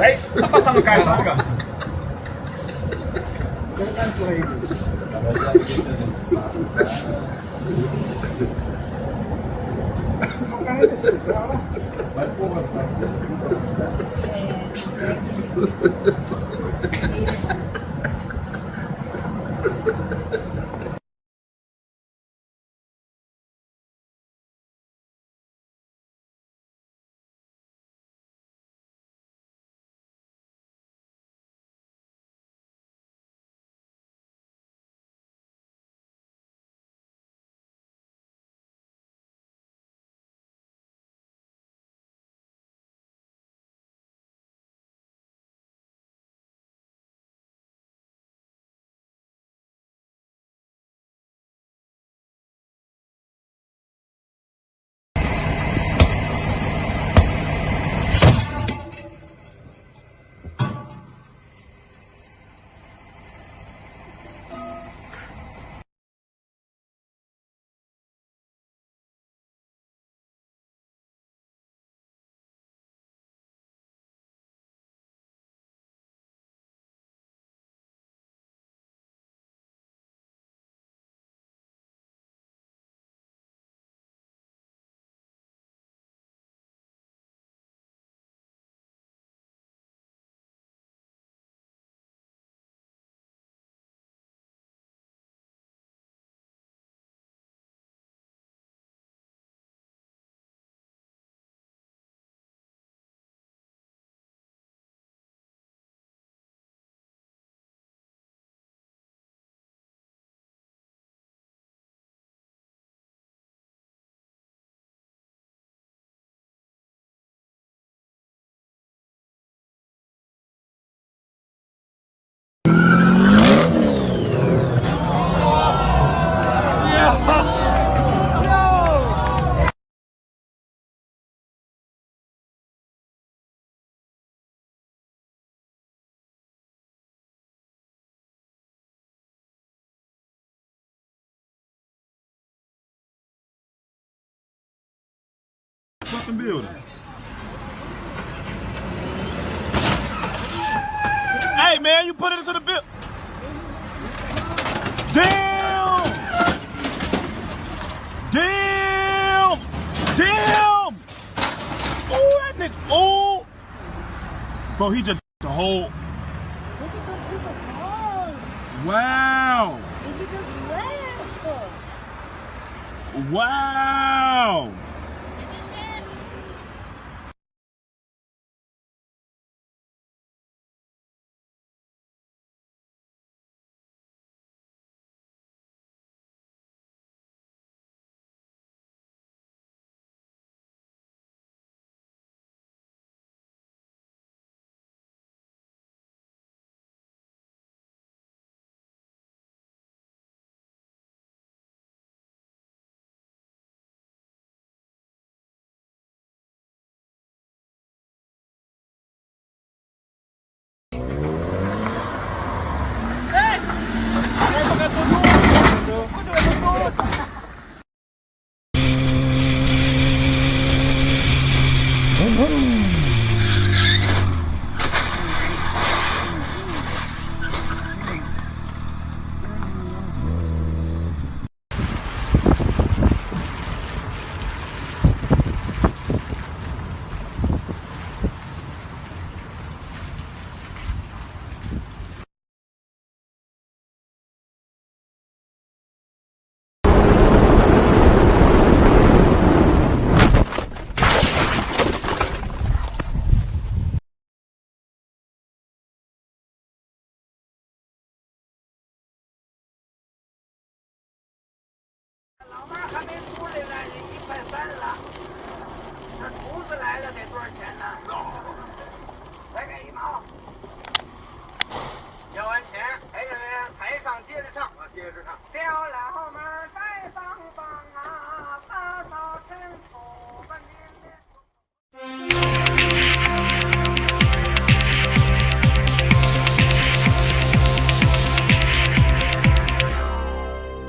哎，他把上面盖上那个。Fucking building. Hey man, you put it into the bill. Damn! Damn! Damn! Oh, that nigga. Oh! Bro, he just the whole. Look at those people's cars. Wow! Did you just laugh? Wow!老妈还没出来呢，人1块3了。那厨子来了得多少钱呢？